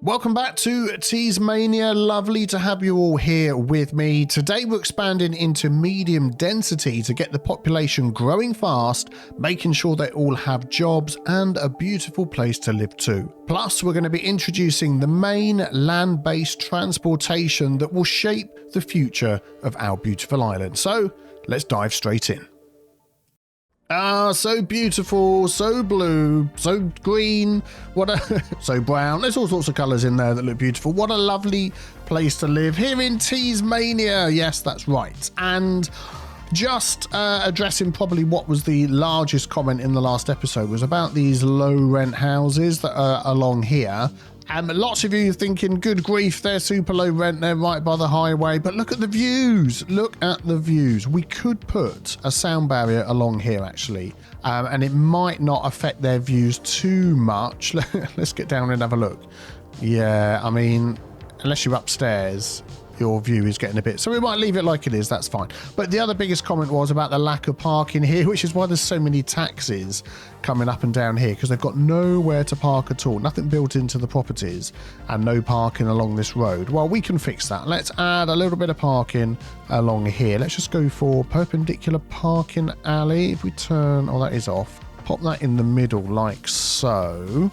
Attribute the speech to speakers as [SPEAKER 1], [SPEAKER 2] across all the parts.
[SPEAKER 1] Welcome back to Teasmania. Lovely to have you all here with me. Today we're expanding into medium density to get the population growing fast, making sure they all have jobs and a beautiful place to live too. Plus, we're going to be introducing the main land-based transportation that will shape the future of our beautiful island. So let's dive straight in. Ah, so beautiful, so blue, so green, so brown. There's all sorts of colours in there that look beautiful. What a lovely place to live here in Teasmania. Yes, that's right. And just addressing probably what was the largest comment in the last episode was about these low rent houses that are along here. Lots of you thinking, good grief, they're super low rent, they're right by the highway, but look at the views. Look at the views. We could put a sound barrier along here, actually, and it might not affect their views too much. Let's get down and have a look. Yeah, I mean, unless you're upstairs, your view is getting a bit, so we might leave it like it is. That's fine. But the other biggest comment was about the lack of parking here, which is why there's so many taxis coming up and down here, because they've got nowhere to park at all, nothing built into the properties, and no parking along this road. Well, we can fix that. Let's add a little bit of parking along here. Let's just go for perpendicular parking alley. If we turn, oh, that is off, pop that in the middle like so.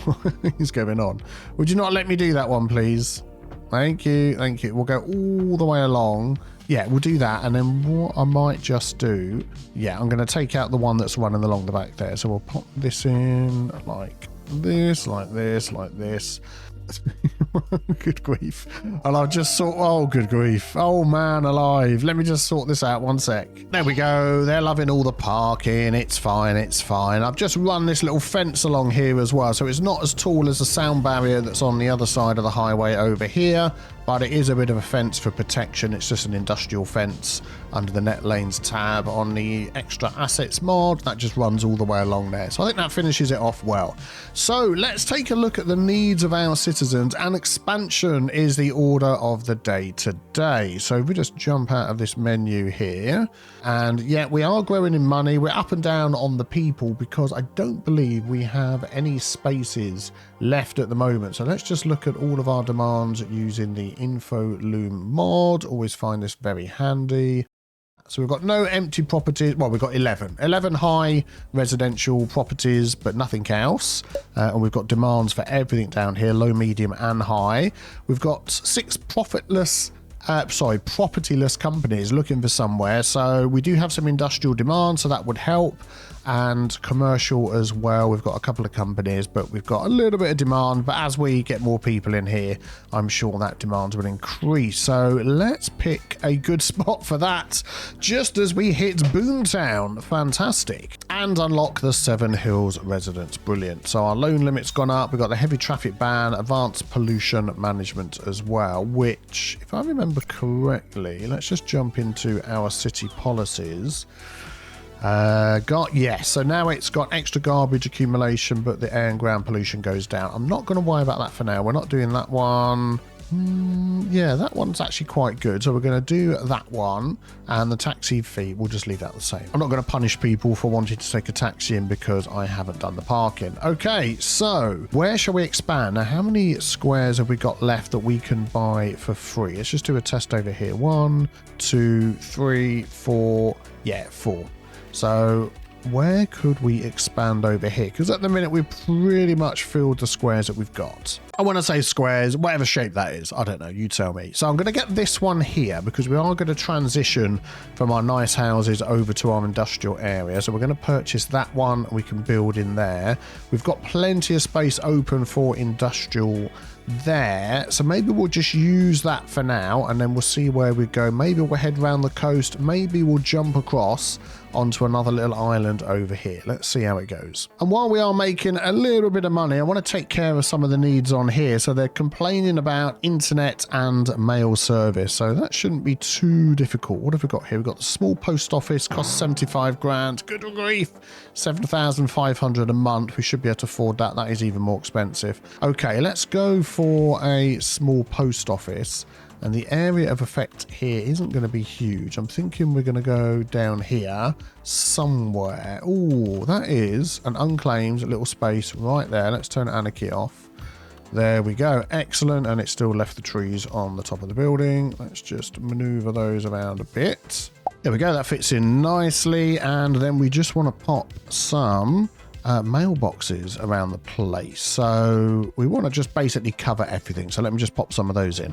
[SPEAKER 1] What is going on? Would you not let me do that one, please? Thank you, thank you. We'll go all the way along. Yeah, we'll do that. And then what I might just do, yeah, I'm going to take out the one that's running along the back there. So we'll pop this in like this, like this, like this. Good grief. And I'll just sort, oh, good grief. Oh, man alive. Let me just sort this out one sec. There we go. They're loving all the parking. It's fine. It's fine. I've just run this little fence along here as well. So it's not as tall as the sound barrier that's on the other side of the highway over here, but it is a bit of a fence for protection. It's just an industrial fence under the net lanes tab on the extra assets mod that just runs all the way along there. So I think that finishes it off well. So let's take a look at the needs of our citizens, and expansion is the order of the day today. So if we just jump out of this menu here, and yeah, we are growing in money. We're up and down on the people because I don't believe we have any spaces left at the moment. So let's just look at all of our demands using the info loom mod. Always find this very handy. So we've got no empty properties. Well, we've got 11 high residential properties, but nothing else. And we've got demands for everything down here, low, medium and high. We've got 6 propertyless companies looking for somewhere. So we do have some industrial demand, so that would help. And commercial as well. We've got a couple of companies, but we've got a little bit of demand. But as we get more people in here, I'm sure that demand will increase. So let's pick a good spot for that just as we hit Boomtown. Fantastic. And unlock the Seven Hills residence. Brilliant. So our loan limit's gone up. We've got the heavy traffic ban, advanced pollution management as well, which, if I remember correctly, let's just jump into our city policies. Yes, so now it's got extra garbage accumulation, but the air and ground pollution goes down. I'm not going to worry about that for now. We're not doing that one. Yeah, that one's actually quite good. So we're going to do that one, and the taxi fee, we'll just leave that the same. I'm not going to punish people for wanting to take a taxi in because I haven't done the parking. Okay, so where shall we expand? Now, how many squares have we got left that we can buy for free? Let's just do a test over here. 1, 2, 3, 4. Yeah, 4. So where could we expand over here? Because at the minute we've pretty much filled the squares that we've got. I want to say squares, whatever shape that is. I don't know, you tell me. So I'm going to get this one here because we are going to transition from our nice houses over to our industrial area. So we're going to purchase that one. We can build in there. We've got plenty of space open for industrial there, so maybe we'll just use that for now, and then we'll see where we go. Maybe we'll head around the coast, maybe we'll jump across onto another little island over here. Let's see how it goes. And while we are making a little bit of money, I want to take care of some of the needs on here. So they're complaining about internet and mail service, so that shouldn't be too difficult. What have we got here? We've got the small post office, costs 75 grand. Good grief, 7,500 a month. We should be able to afford that. That is even more expensive. Okay, let's go for a small post office, and the area of effect here isn't going to be huge. I'm thinking we're going to go down here somewhere. Oh, that is an unclaimed little space right there. Let's turn anarchy off. There we go. Excellent. And it still left the trees on the top of the building. Let's just maneuver those around a bit. There we go. That fits in nicely. And then we just want to pop some mailboxes around the place. So we want to just basically cover everything. So let me just pop some of those in.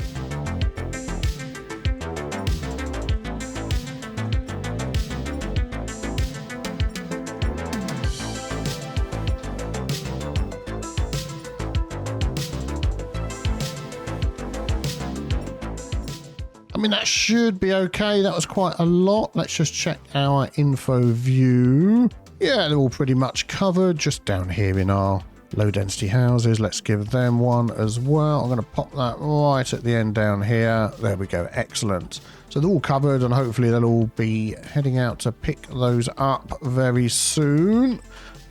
[SPEAKER 1] I mean, that should be okay. That was quite a lot. Let's just check our info view. Yeah, they're all pretty much covered. Just down here in our low density houses. Let's give them one as well. I'm going to pop that right at the end down here. There we go. Excellent. So they're all covered and hopefully they'll all be heading out to pick those up very soon.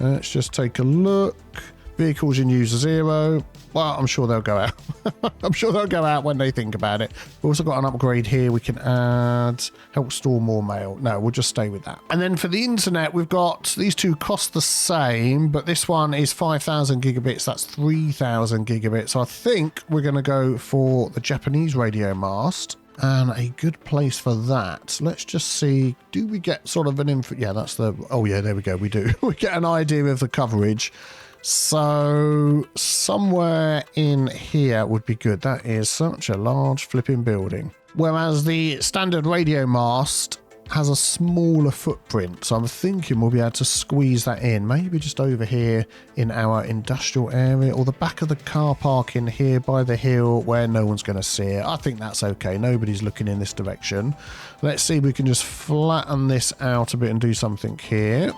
[SPEAKER 1] Let's just take a look. Vehicles in use 0. Well, I'm sure they'll go out. I'm sure they'll go out when they think about it. We've also got an upgrade here. We can add help store more mail. No, we'll just stay with that. And then for the internet, we've got these two cost the same, but this one is 5,000 gigabits. That's 3,000 gigabits. So I think we're going to go for the Japanese radio mast. And a good place for that. Let's just see. Do we get sort of an info? Yeah, that's the... Oh, yeah, there we go. We do. We get an idea of the coverage. So somewhere in here would be good. That is such a large flipping building. Whereas the standard radio mast has a smaller footprint. So I'm thinking we'll be able to squeeze that in. Maybe just over here in our industrial area or the back of the car park in here by the hill where no one's going to see it. I think that's okay. Nobody's looking in this direction. Let's see if we can just flatten this out a bit and do something here.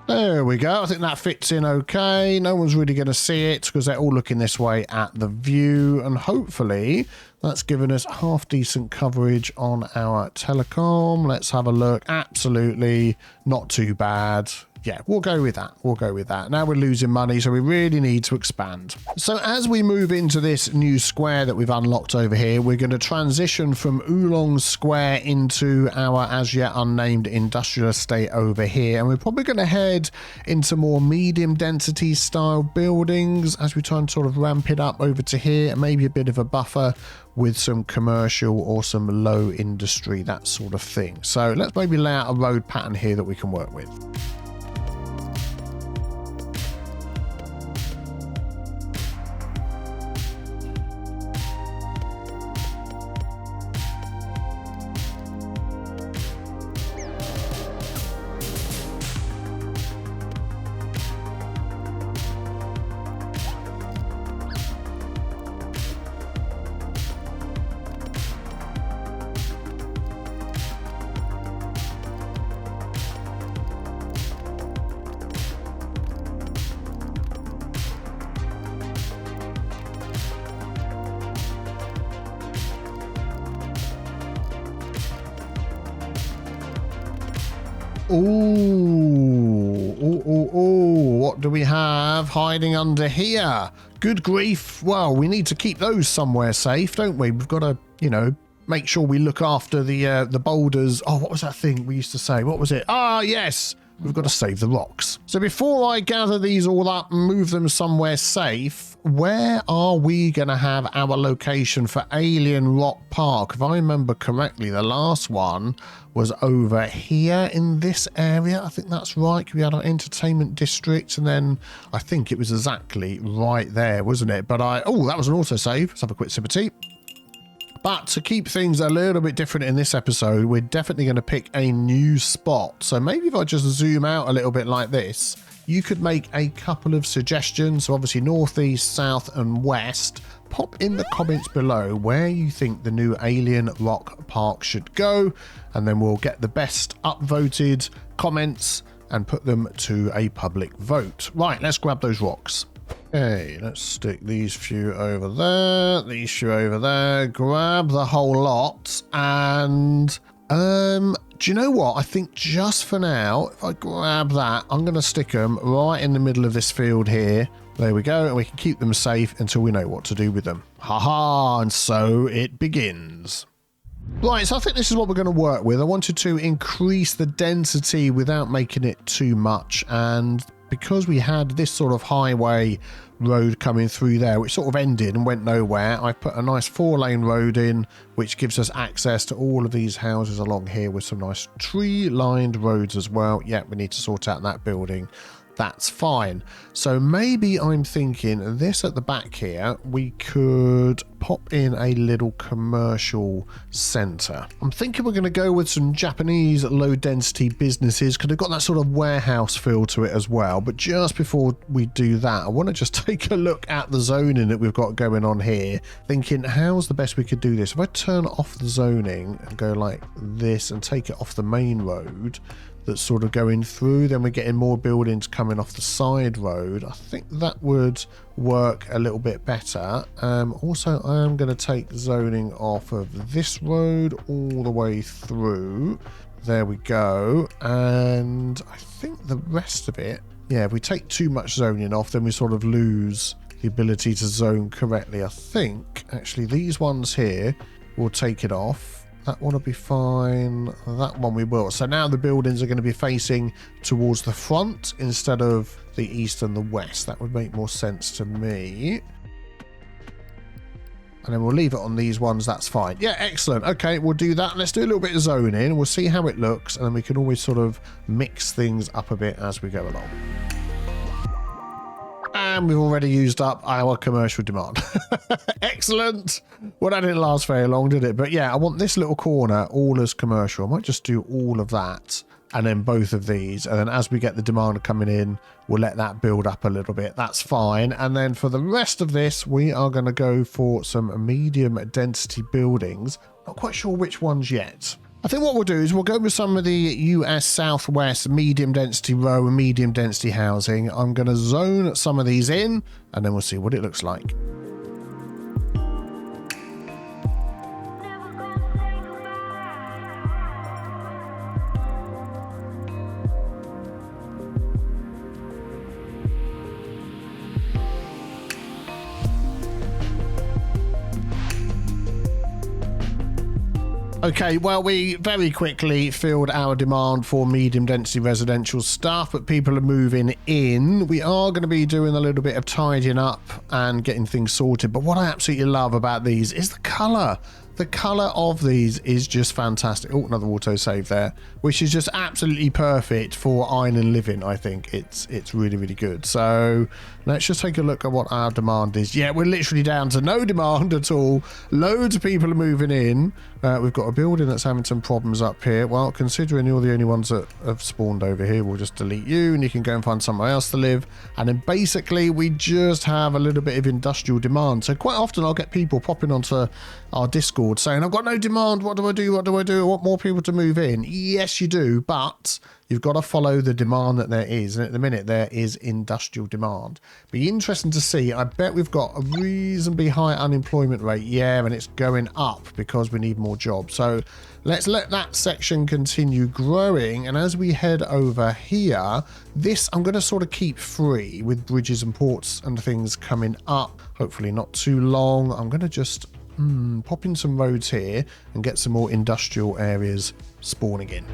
[SPEAKER 1] There we go. I think that fits in okay. No one's really going to see it because they're all looking this way at the view. And hopefully that's given us half decent coverage on our telecom. Let's have a look. Absolutely not too bad. Yeah, we'll go with that. We'll go with that. Now we're losing money, so we really need to expand. So as we move into this new square that we've unlocked over here, we're going to transition from Oolong Square into our as yet unnamed industrial estate over here. And we're probably going to head into more medium density style buildings as we try and sort of ramp it up over to here. And maybe a bit of a buffer with some commercial or some low industry, that sort of thing. So let's maybe lay out a road pattern here that we can work with. Ooh, what do we have hiding under here? Good grief. Well, we need to keep those somewhere safe, don't we? We've got to, you know, make sure we look after the boulders. Oh, what was that thing we used to say? What was it? Ah, yes. We've got to save the rocks. So before I gather these all up and move them somewhere safe, where are we going to have our location for Alien Rock Park? If I remember correctly, the last one was over here in this area. I think that's right. We had our entertainment district, and then I think it was exactly right there, wasn't it? But oh, that was an autosave. Let's have a quick sip of tea. But to keep things a little bit different in this episode, we're definitely going to pick a new spot. So maybe if I just zoom out a little bit like this, you could make a couple of suggestions. So obviously northeast, south and west. Pop in the comments below where you think the new Alien Rock Park should go. And then we'll get the best upvoted comments and put them to a public vote. Right, let's grab those rocks. Okay, let's stick these few over there, these few over there, grab the whole lot, and do you know what? I think just for now, if I grab that, I'm going to stick them right in the middle of this field here. There we go, and we can keep them safe until we know what to do with them. Haha, and so it begins. Right, so I think this is what we're going to work with. I wanted to increase the density without making it too much, and because we had this sort of highway road coming through there, which sort of ended and went nowhere, I put a nice 4-lane road in, which gives us access to all of these houses along here with some nice tree-lined roads as well. Yeah, we need to sort out that building. That's fine. So maybe I'm thinking this at the back here, we could pop in a little commercial center. I'm thinking we're going to go with some Japanese low density businesses because they've got that sort of warehouse feel to it as well. But just before we do that, I want to just take a look at the zoning that we've got going on here, thinking how's the best we could do this. If I turn off the zoning and go like this and take it off the main road, that's sort of going through, then we're getting more buildings coming off the side road. I think that would work a little bit better. Also, I am going to take zoning off of this road all the way through. There we go. And I think the rest of it, yeah, if we take too much zoning off, then we sort of lose the ability to zone correctly. I think actually these ones here, we'll take it off. That one will be fine. That one we will. So now the buildings are going to be facing towards the front instead of the east and the west. That would make more sense to me. And then we'll leave it on these ones. That's fine. Yeah, excellent. Okay, we'll do that. Let's do a little bit of zoning. We'll see how it looks. And then we can always sort of mix things up a bit as we go along. And we've already used up our commercial demand. Excellent. Well, that didn't last very long, did it? But yeah, I want this little corner all as commercial. I might just do all of that and then both of these. And then as we get the demand coming in, we'll let that build up a little bit. That's fine. And then for the rest of this, we are going to go for some medium density buildings. Not quite sure which ones yet. I think what we'll do is we'll go with some of the US Southwest medium density row and medium density housing. I'm going to zone some of these in and then we'll see what it looks like. Okay, well, we very quickly filled our demand for medium density residential stuff, but people are moving in. We are going to be doing a little bit of tidying up and getting things sorted. But what I absolutely love about these is the colour. The colour of these is just fantastic. Oh, another autosave there, which is just absolutely perfect for island living. I think it's really, really good. So let's just take a look at what our demand is. Yeah, we're literally down to no demand at all. Loads of people are moving in. We've got a building that's having some problems up here. Well, considering you're the only ones that have spawned over here, we'll just delete you and you can go and find somewhere else to live. And then basically we just have a little bit of industrial demand. So quite often I'll get people popping onto our Discord saying, I've got no demand. What do I do? What do I do? I want more people to move in. Yes, you do. But you've got to follow the demand that there is. And at the minute, there is industrial demand. Be interesting to see. I bet we've got a reasonably high unemployment rate. Yeah, and it's going up because we need more jobs. So let's let that section continue growing. And as we head over here, this I'm going to sort of keep free with bridges and ports and things coming up. Hopefully not too long. I'm going to just pop in some roads here and get some more industrial areas spawning in.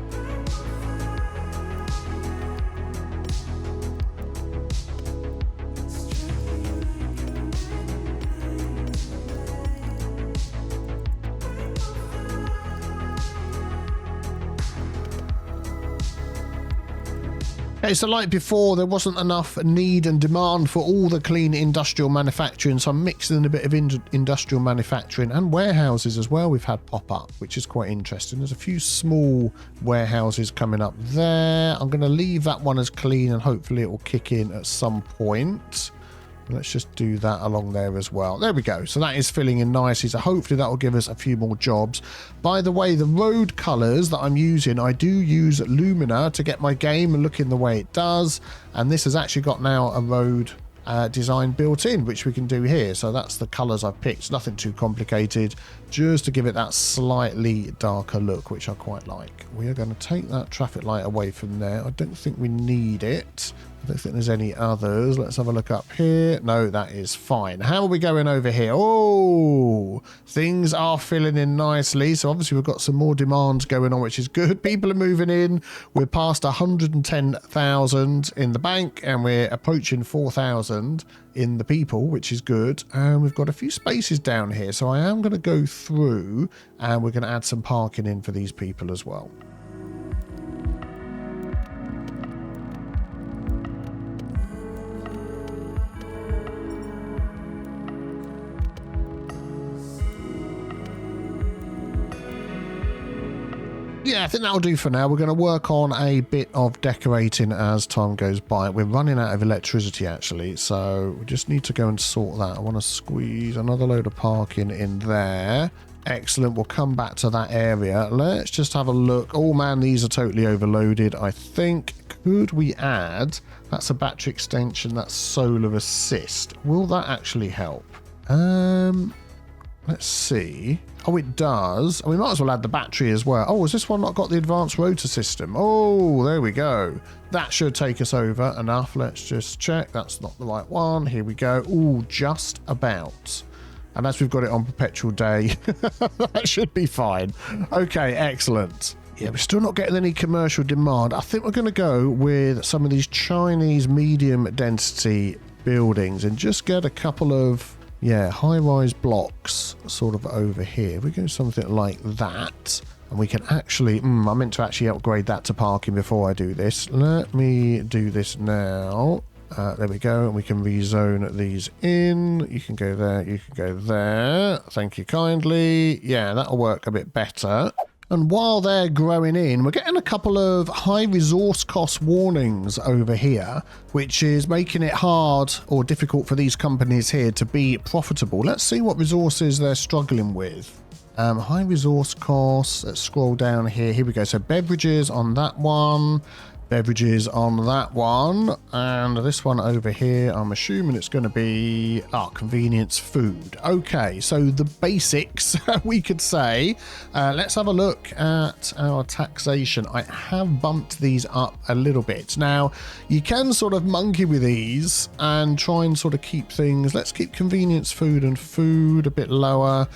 [SPEAKER 1] Okay, so like before, there wasn't enough need and demand for all the clean industrial manufacturing, so I'm mixing in a bit of industrial manufacturing and warehouses as well. We've had pop up, which is quite interesting. There's a few small warehouses coming up there. I'm going to leave that one as clean and hopefully it will kick in at some point. Let's just do that along there as well. There we go. So that is filling in nicely. So hopefully that will give us a few more jobs. By the way, the road colors that I'm using, I do use Lumina to get my game looking the way it does. And this has actually got now a road design built in, which we can do here. So that's the colors I've picked. Nothing too complicated, just to give it that slightly darker look, which I quite like. We are going to take that traffic light away from there. I don't think we need it. I don't think there's any others. Let's have a look up here. No, that is fine. How are we going over here? Oh, things are filling in nicely. So obviously we've got some more demands going on, which is good. People are moving in. We're past 110,000 in the bank and we're approaching 4,000 in the people, which is good. And we've got a few spaces down here. So I am going to go through and we're going to add some parking in for these people as well. Yeah, I think that'll do for now. We're going to work on a bit of decorating as time goes by. We're running out of electricity, actually, so we just need to go and sort that. I want to squeeze another load of parking in there. Excellent. We'll come back to that area. Let's just have a look. Oh, man, these are totally overloaded, I think. Could we add... That's a battery extension. That's solar assist. Will that actually help? Let's see. Oh, it does. We might as well add the battery as well. Oh, has this one not got the advanced rotor system? Oh, there we go. That should take us over enough. Let's just check. That's not the right one. Here we go. Oh, just about. And as we've got it on perpetual day, that should be fine. Okay, excellent. Yeah, we're still not getting any commercial demand. I think we're going to go with some of these Chinese medium density buildings and just get a couple of... yeah, high-rise blocks sort of over here. We go something like that. And we can actually... I meant to actually upgrade that to parking before I do this. Let me do this now. There we go. And we can rezone these in. You can go there. You can go there. Thank you kindly. Yeah, that'll work a bit better. And while they're growing in, we're getting a couple of high resource cost warnings over here, which is making it hard or difficult for these companies here to be profitable. Let's see what resources they're struggling with. High resource costs. Let's scroll down here. Here we go. So beverages on that one. Beverages on that one, and this one over here, I'm assuming it's going to be convenience food. Okay, so the basics, we could say. Let's have a look at our taxation. I have bumped these up a little bit. Now, you can sort of monkey with these and try and sort of keep things. Let's keep convenience food and food a bit lower.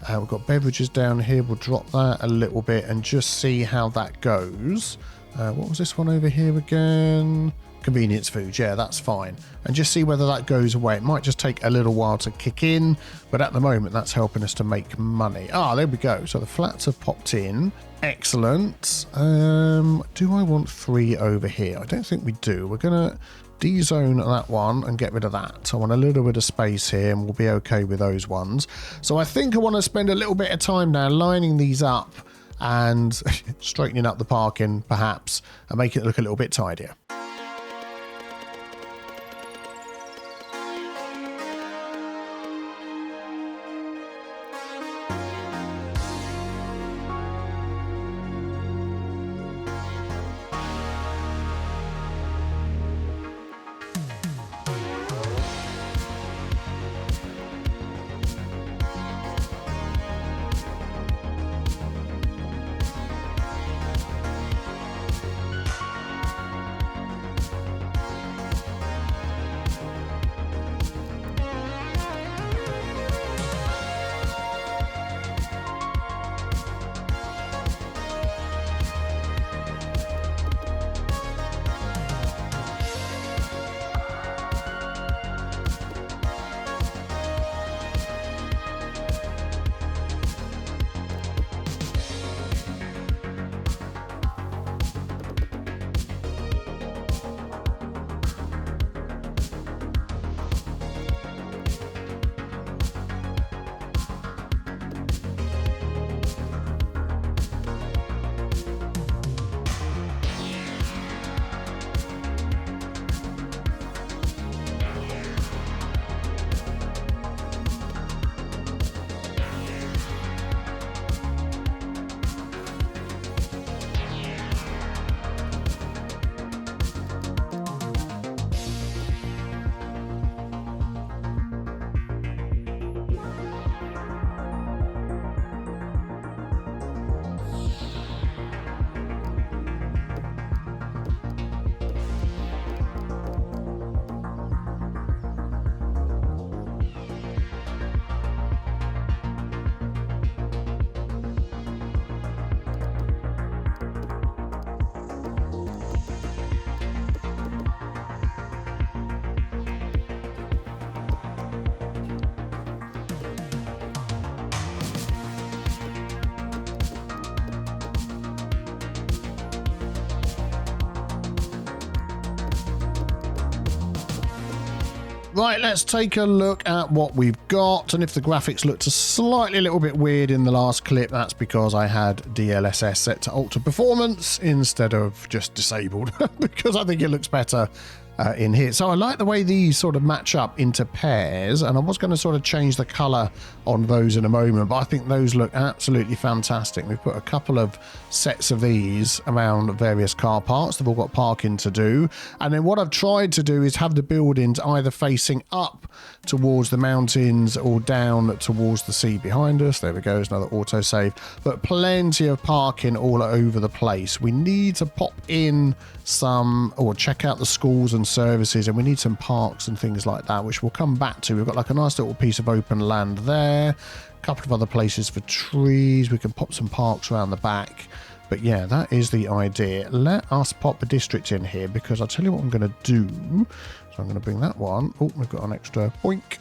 [SPEAKER 1] We've got beverages down here. We'll drop that a little bit and just see how that goes. What was this one over here again? Convenience food. Yeah, that's fine. And just see whether that goes away. It might just take a little while to kick in, but at the moment that's helping us to make money. There we go. So the flats have popped in. Excellent. Do I want 3 over here? I don't think we do. We're going to dezone that one and get rid of that. I want a little bit of space here and we'll be okay with those ones. So I think I want to spend a little bit of time now lining these up and straightening up the parking perhaps and making it look a little bit tidier. Right, let's take a look at what we've got. And if the graphics looked a little bit weird in the last clip, that's because I had DLSS set to ultra performance instead of just disabled, because I think it looks better in here. So I like the way these sort of match up into pairs, and I was going to sort of change the color on those in a moment, but I think those look absolutely fantastic. We've put a couple of sets of these around various car parks. They've all got parking to do, and then what I've tried to do is have the buildings either facing up towards the mountains or down towards the sea behind us. There we go, there's another autosave, but plenty of parking all over the place. We need to pop in some, or check out the schools and services, and we need some parks and things like that, which we'll come back to. We've got like a nice little piece of open land there, a couple of other places for trees. We can pop some parks around the back. But yeah, that is the idea. Let us pop the district in here, because I'll tell you what I'm going to do. So I'm going to bring that one. Oh, we've got an extra boink,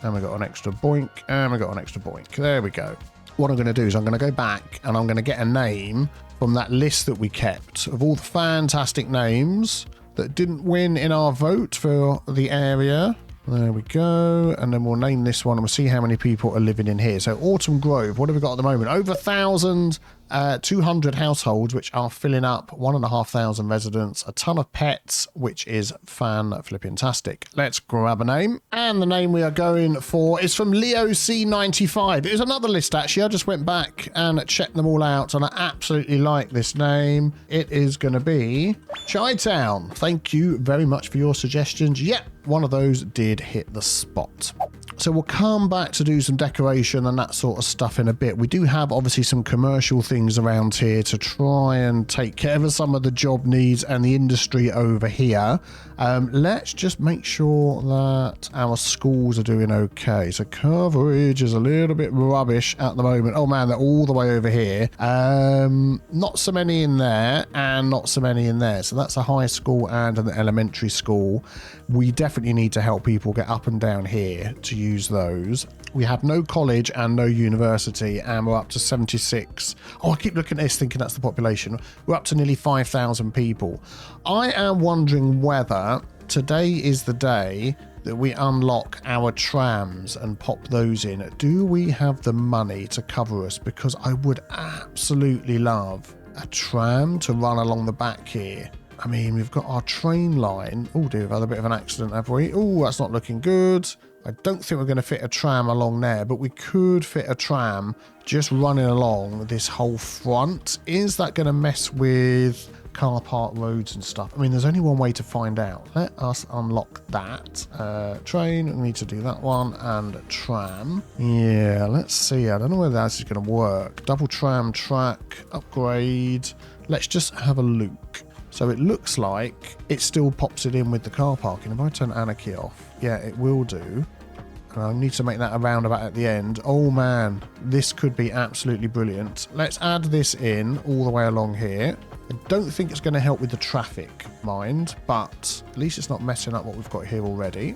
[SPEAKER 1] and we've got an extra boink, and we've got an extra boink. There we go. What I'm going to do is I'm going to go back and I'm going to get a name from that list that we kept of all the fantastic names that didn't win in our vote for the area. There we go. And then we'll name this one and we'll see how many people are living in here. So Autumn Grove, what have we got at the moment? Over 1,200 households, which are filling up, 1,500 residents, a ton of pets, which is fan-flipping-tastic. Let's grab a name. And the name we are going for is from Leo C95. It was another list, actually. I just went back and checked them all out, and I absolutely like this name. It is going to be Chi-Town. Thank you very much for your suggestions. Yep, one of those did hit the spot. So we'll come back to do some decoration and that sort of stuff in a bit. We do have obviously some commercial things around here to try and take care of some of the job needs and the industry over here. Let's just make sure that our schools are doing okay. So coverage is a little bit rubbish at the moment. Oh man, they're all the way over here. Not so many in there and not so many in there. So that's a high school and an elementary school. We definitely need to help people get up and down here to use those. We have no college and no university, and we're up to 76. Oh, I keep looking at this thinking that's the population. We're up to nearly 5,000 people. I am wondering whether today is the day that we unlock our trams and pop those in. Do we have the money to cover us? Because I would absolutely love a tram to run along the back here. I mean, we've got our train line. Oh dear, we've had a bit of an accident, have we? Oh, that's not looking good. I don't think we're going to fit a tram along there, but we could fit a tram just running along this whole front. Is that going to mess with car park roads and stuff? I mean, there's only one way to find out. Let us unlock that. Train, we need to do that one, and tram. Yeah, let's see. I don't know whether that is going to work. Double tram track, upgrade. Let's just have a look. So it looks like it still pops it in with the car parking. If I turn Anarchy off, yeah, it will do. And I need to make that a roundabout at the end. Oh man, this could be absolutely brilliant. Let's add this in all the way along here. I don't think it's going to help with the traffic, mind, but at least it's not messing up what we've got here already.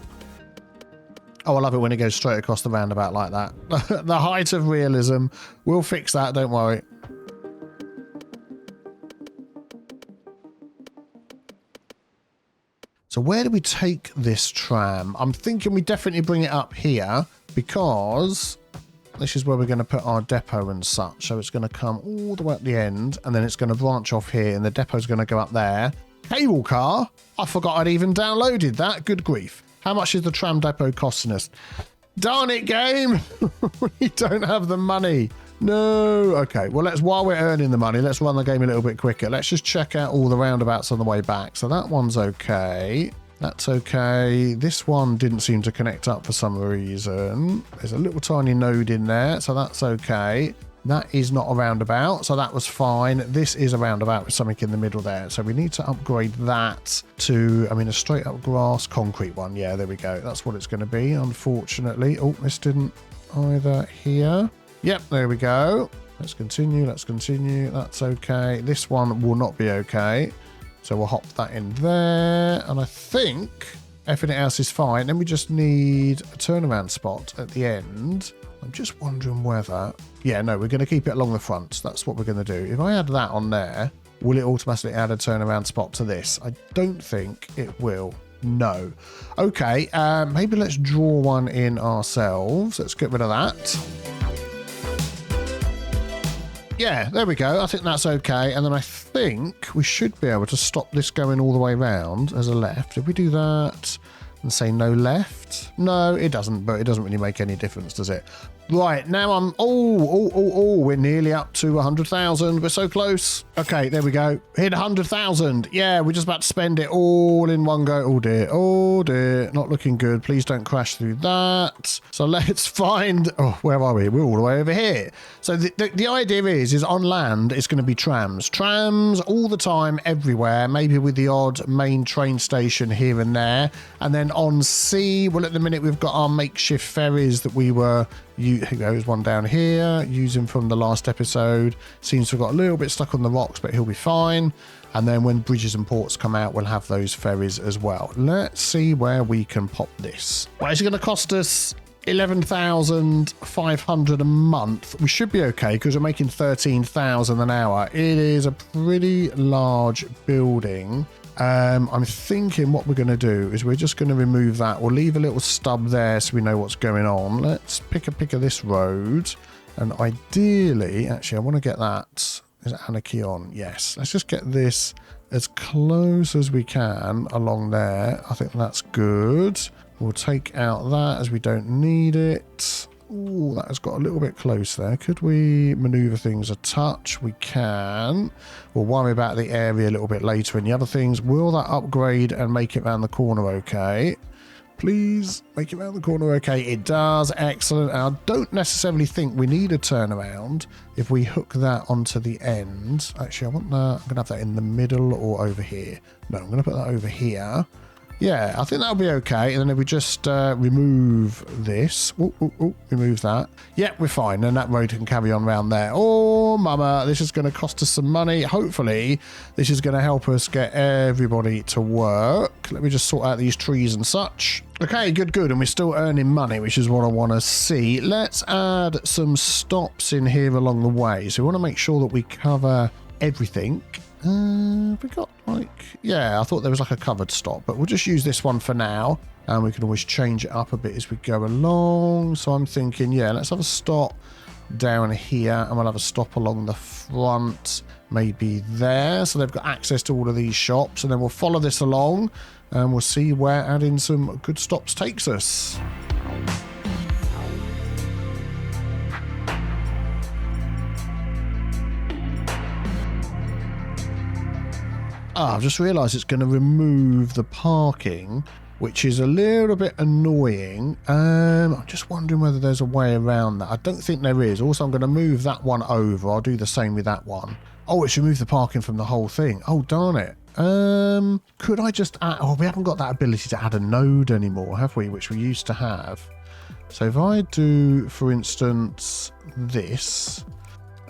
[SPEAKER 1] Oh, I love it when it goes straight across the roundabout like that. The height of realism. We'll fix that, don't worry. So where do we take this tram? I'm thinking we definitely bring it up here, because this is where we're going to put our depot and such. So it's going to come all the way at the end, and then it's going to branch off here, and the depot's going to go up there. Cable car? I forgot I'd even downloaded that. Good grief. How much is the tram depot costing us? Darn it, game! We don't have the money. No. Okay, well, while we're earning the money, let's run the game a little bit quicker. Let's just check out all the roundabouts on the way back. So that one's okay. That's okay. This one didn't seem to connect up for some reason. There's a little tiny node in there, so that's okay. That is not a roundabout, so that was fine. This is a roundabout with something in the middle there. So we need to upgrade that to, I mean, a straight up grass concrete one. Yeah, there we go. That's what it's going to be, unfortunately. Oh, this didn't either here. Yep, there we go. Let's continue. Let's continue. That's okay. This one will not be okay. So we'll hop that in there. And I think everything else is fine. Then we just need a turnaround spot at the end. I'm just wondering whether... Yeah, no, we're going to keep it along the front. That's what we're going to do. If I add that on there, will it automatically add a turnaround spot to this? I don't think it will. No. Okay, maybe let's draw one in ourselves. Let's get rid of that. Yeah, there we go. I think that's okay. And then I think we should be able to stop this going all the way around as a left. If we do that and say no left. No, it doesn't, but it doesn't really make any difference, does it? Right, now I'm... we're nearly up to 100,000. We're so close. Okay, there we go. Hit 100,000. Yeah, we're just about to spend it all in one go. Oh, dear. Oh, dear. Not looking good. Please don't crash through that. So let's find... Oh, where are we? We're all the way over here. So the idea is on land, it's going to be trams. Trams all the time, everywhere, maybe with the odd main train station here and there. And then on sea, well, at the minute, we've got our makeshift ferries that we were... There's one down here, using from the last episode. Seems to have got a little bit stuck on the rocks, but he'll be fine. And then when bridges and ports come out, we'll have those ferries as well. Let's see where we can pop this. Well, it's going to cost us 11,500 a month. We should be okay because we're making 13,000 an hour. It is a pretty large building. I'm thinking what we're going to do is we're just going to remove that. We'll leave a little stub there so we know what's going on. Let's pick a pick of this road. And ideally, actually, I want to get that. Is it Anarchy on? Yes. Let's just get this as close as we can along there. I think that's good. We'll take out that as we don't need it. Ooh, that has got a little bit close there. Could we maneuver things a touch? We can. We'll worry about the area a little bit later in the other things. Will that upgrade and make it around the corner okay? Please make it around the corner okay. It does. Excellent. And I don't necessarily think we need a turnaround if we hook that onto the end. Actually, I want that. I'm going to have that in the middle or over here. No, I'm going to put that over here. Yeah, I think that'll be okay. And then if we just remove this. Remove that. Yeah, we're fine. And that road can carry on around there. Oh, mama, this is going to cost us some money. Hopefully, this is going to help us get everybody to work. Let me just sort out these trees and such. Okay, good. And we're still earning money, which is what I want to see. Let's add some stops in here along the way. So we want to make sure that we cover everything. We got I thought there was like a covered stop, but we'll just use this one for now, and we can always change it up a bit as we go along. So I'm thinking, let's have a stop down here, and we'll have a stop along the front, maybe there, so they've got access to all of these shops, and then we'll follow this along, and we'll see where adding some good stops takes us. I've just realised it's going to remove the parking, which is a little bit annoying. I'm just wondering whether there's a way around that. I don't think there is. Also, I'm going to move that one over. I'll do the same with that one. Oh, it's removed the parking from the whole thing. Oh, darn it. Could I just add... Oh, we haven't got that ability to add a node anymore, have we? Which we used to have. So if I do, for instance, this...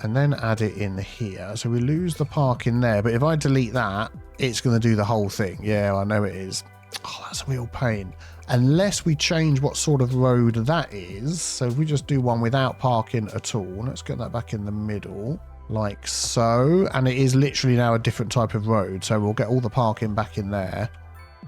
[SPEAKER 1] and then add it in here. So we lose the parking there. But if I delete that, it's going to do the whole thing. Yeah, I know it is. Oh, that's a real pain. Unless we change what sort of road that is. So if we just do one without parking at all. Let's get that back in the middle. Like so. And it is literally now a different type of road. So we'll get all the parking back in there.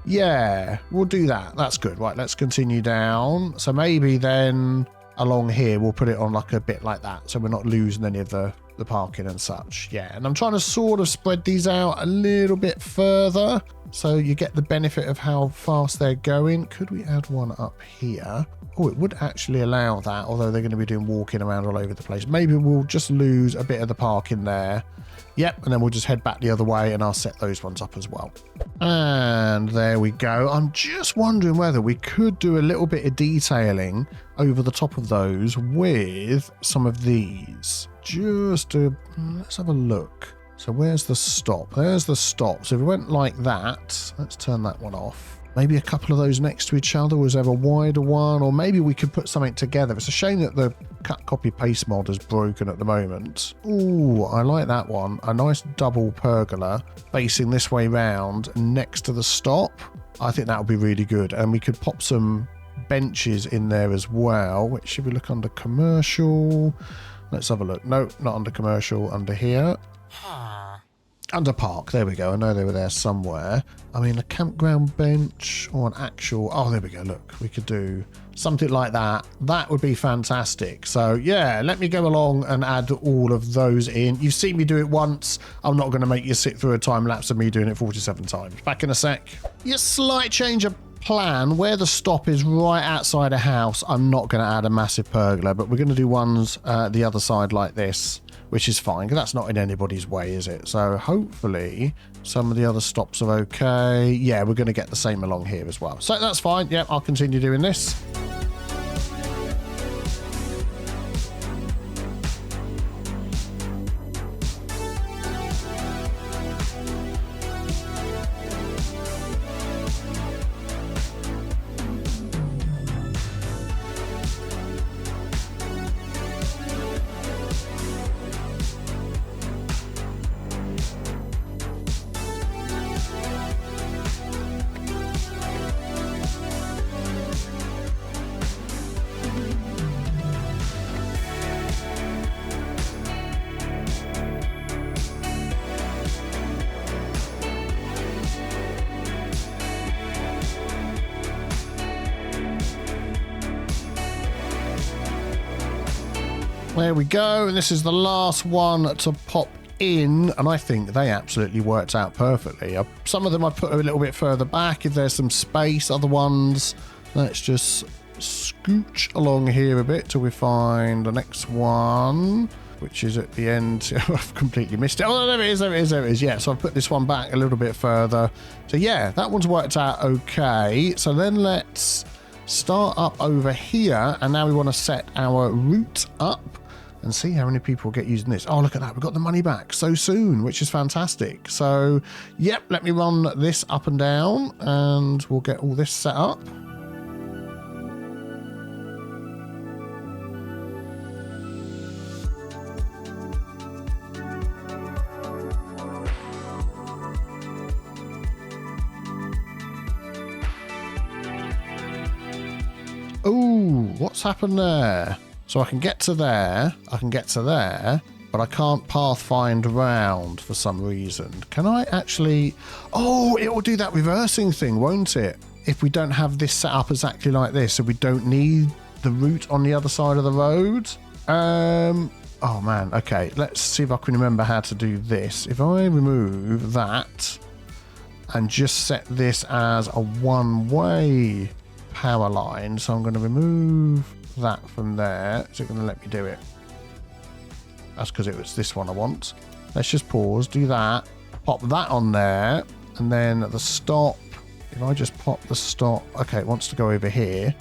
[SPEAKER 1] Yeah, we'll do that. That's good. Right, let's continue down. So maybe then... along here we'll put it on like a bit like that, so we're not losing any of the parking and such. Yeah, and I'm trying to sort of spread these out a little bit further so you get the benefit of how fast they're going. Could we add one up here? Oh, it would actually allow that, although they're going to be doing walking around all over the place. Maybe we'll just lose a bit of the parking there. Yep, and then we'll just head back the other way and I'll set those ones up as well. And there we go. I'm just wondering whether we could do a little bit of detailing over the top of those with some of these. Just to... let's have a look. So where's the stop? There's the stop. So if we went like that, let's turn that one off. Maybe a couple of those next to each other. Was there a wider one? Or maybe we could put something together. It's a shame that the cut, copy, paste mod is broken at the moment. Ooh, I like that one. A nice double pergola facing this way round next to the stop. I think that would be really good. And we could pop some benches in there as well. Which should we look under commercial? Let's have a look. No, not under commercial. Under here. Under park, there we go. I know they were there somewhere. I mean, a campground bench or an actual... Oh, there we go. Look, we could do something like that. That would be fantastic. So, yeah, let me go along and add all of those in. You've seen me do it once. I'm not going to make you sit through a time lapse of me doing it 47 times. Back in a sec. Yeah, slight change of plan. Where the stop is right outside a house, I'm not going to add a massive pergola, but we're going to do ones the other side like this, which is fine because that's not in anybody's way, is it? So hopefully some of the other stops are okay. Yeah, we're going to get the same along here as well. So that's fine. Yeah, I'll continue doing this. There we go. And this is the last one to pop in. And I think they absolutely worked out perfectly. Some of them I put a little bit further back if there's some space. Other ones, let's just scooch along here a bit till we find the next one, which is at the end. I've completely missed it. Oh, there it is, there it is, there it is. Yeah, so I've put this one back a little bit further. So yeah, that one's worked out okay. So then let's start up over here. And now we want to set our route up and see how many people get using this. Oh, look at that. We've got the money back so soon, which is fantastic. So, yep, let me run this up and down and we'll get all this set up. Ooh, what's happened there? So I can get to there, I can get to there, but I can't pathfind around for some reason. Can I actually... Oh, it will do that reversing thing, won't it? If we don't have this set up exactly like this, so we don't need the route on the other side of the road. Oh man, okay, let's see if I can remember how to do this. If I remove that and just set this as a one-way power line, so I'm going to remove that from there. Is it going to let me do it? That's because it was this one I want. Let's just pause, do that, pop that on there, and then the stop. If I just pop the stop, okay, it wants to go over here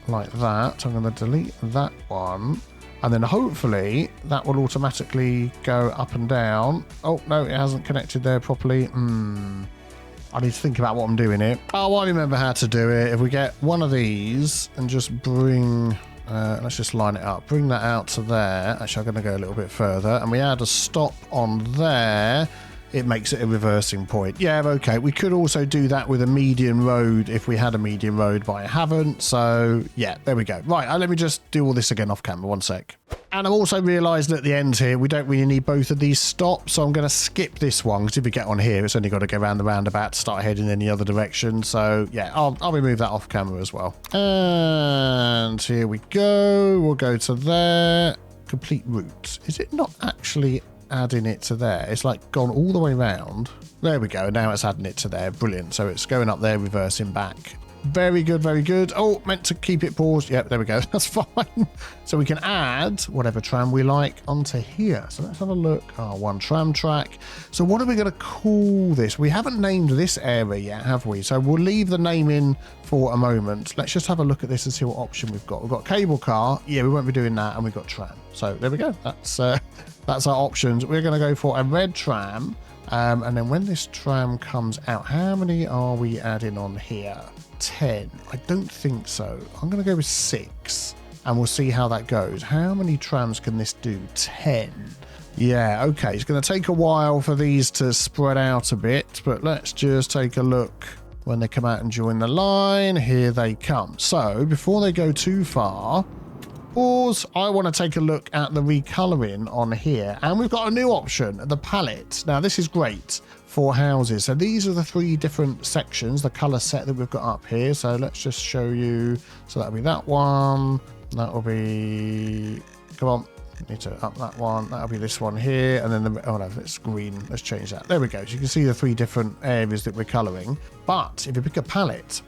[SPEAKER 1] like that. I'm going to delete that one, and then hopefully that will automatically go up and down. Oh no, it hasn't connected there properly. I need to think about what I'm doing here. Oh, I remember how to do it. If we get one of these and just bring... let's just line it up. Bring that out to there. Actually, I'm going to go a little bit further. And we add a stop on there. It makes it a reversing point. Yeah, okay. We could also do that with a median road if we had a median road, but I haven't. So, yeah, there we go. Right, let me just do all this again off camera. One sec. And I've also realised at the end here, we don't really need both of these stops. So I'm going to skip this one, because if we get on here, it's only got to go around the roundabout to start heading in the other direction. So, yeah, I'll remove that off camera as well. And here we go. We'll go to there. Complete route. Is it not actually adding it to there? It's like gone all the way around. There we go. Now it's adding it to there. Brilliant. So it's going up there, reversing back. Very good, very good. Oh, meant to keep it paused. Yep, there we go. That's fine. So we can add whatever tram we like onto here. So let's have a look. Oh, one tram track. So what are we going to call this? We haven't named this area yet, have we? So we'll leave the name in for a moment. Let's just have a look at this and see what option we've got. We've got cable car. Yeah, we won't be doing that. And we've got tram. So there we go. That's our options. We're going to go for a red tram. And then when this tram comes out, how many are we adding on here? 10. I don't think so. I'm going to go with 6 and we'll see how that goes. How many trams can this do? 10. Yeah, okay. It's going to take a while for these to spread out a bit, but let's just take a look when they come out and join the line. Here they come. So before they go too far, pause. I want to take a look at the recoloring on here. And we've got a new option, the palette. Now, this is great for houses. So these are the 3 different sections, the color set that we've got up here. So let's just show you. So that'll be that one. That'll be, come on. Need to up that one. That'll be this one here. And then oh no, it's green. Let's change that. There we go. So you can see the 3 different areas that we're coloring. But if you pick a palette,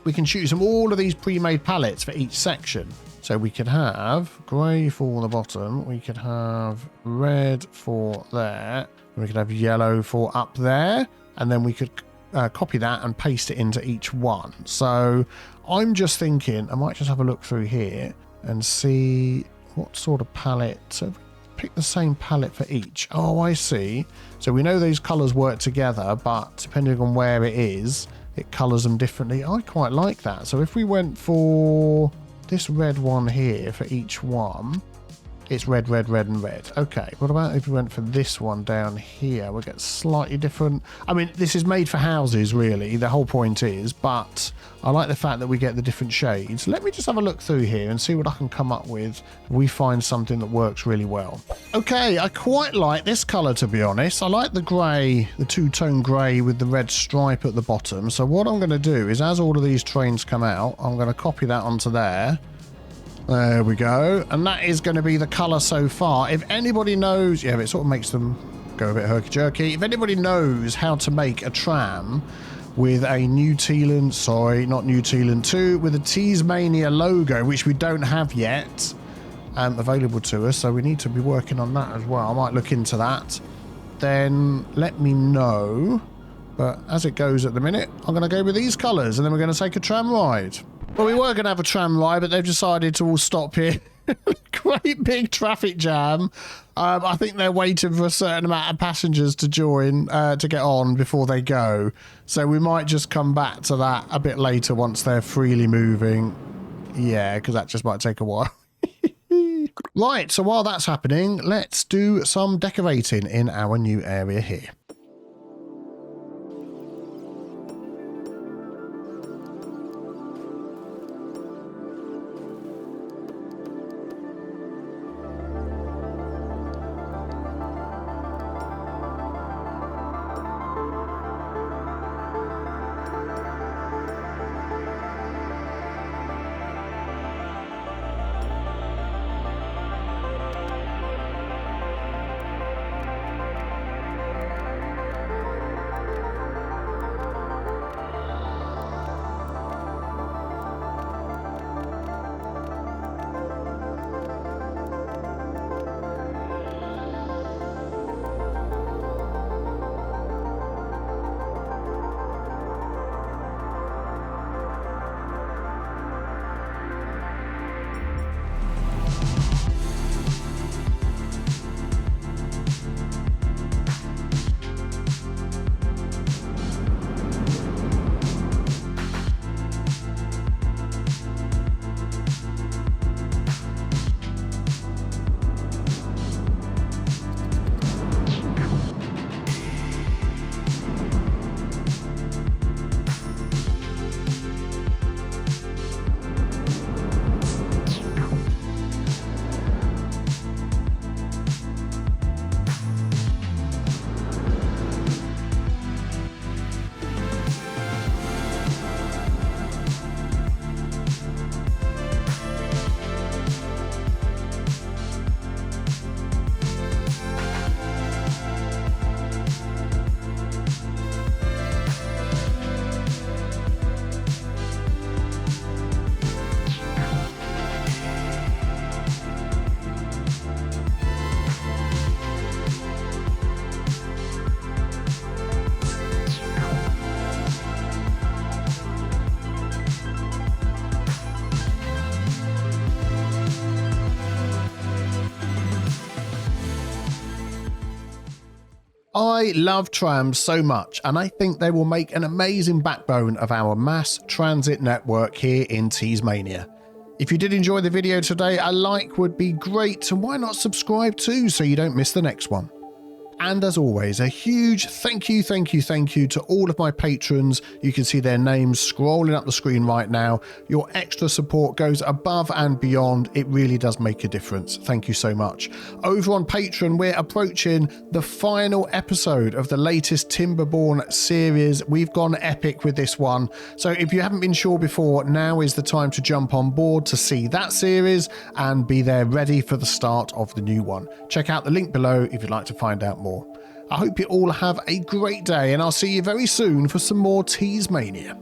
[SPEAKER 1] we can choose from all of these pre-made palettes for each section. So we could have grey for the bottom. We could have red for there. We could have yellow for up there. And then we could copy that and paste it into each one. So I'm just thinking, I might just have a look through here and see what sort of palette. So pick the same palette for each. Oh, I see. So we know these colors work together, but depending on where it is, it colors them differently. I quite like that. So if we went for this red one here for each one, it's red, red, red, and red. Okay, what about if we went for this one down here? We'll get slightly different. I mean, this is made for houses, really. The whole point is, but I like the fact that we get the different shades. Let me just have a look through here and see what I can come up with if we find something that works really well. Okay, I quite like this color, to be honest. I like the grey, the 2-tone grey with the red stripe at the bottom. So what I'm going to do is, as all of these trains come out, I'm going to copy that onto there. There we go. And that is going to be the colour so far. If anybody knows... Yeah, it sort of makes them go a bit herky-jerky. If anybody knows how to make a tram with a new Tealand... Sorry, not new Tealand 2. With a Teasmania logo, which we don't have yet available to us. So we need to be working on that as well. I might look into that. Then let me know. But as it goes at the minute, I'm going to go with these colours. And then we're going to take a tram ride. Well, we were going to have a tram ride, but they've decided to all stop here. Great big traffic jam. I think they're waiting for a certain amount of passengers to join, to get on before they go. So we might just come back to that a bit later once they're freely moving. Yeah, because that just might take a while. Right, so while that's happening, let's do some decorating in our new area here. I love trams so much, and I think they will make an amazing backbone of our mass transit network here in Teasmania. If you did enjoy the video today, a like would be great, and why not subscribe too so you don't miss the next one. And as always, a huge thank you to all of my patrons. You can see their names scrolling up the screen right now. Your extra support goes above and beyond. It really does make a difference. Thank you so much. Over on Patreon, we're approaching the final episode of the latest Timberborn series. We've gone epic with this one. So if you haven't been sure before, now is the time to jump on board to see that series and be there ready for the start of the new one. Check out the link below if you'd like to find out more. I hope you all have a great day, and I'll see you very soon for some more Teasmania.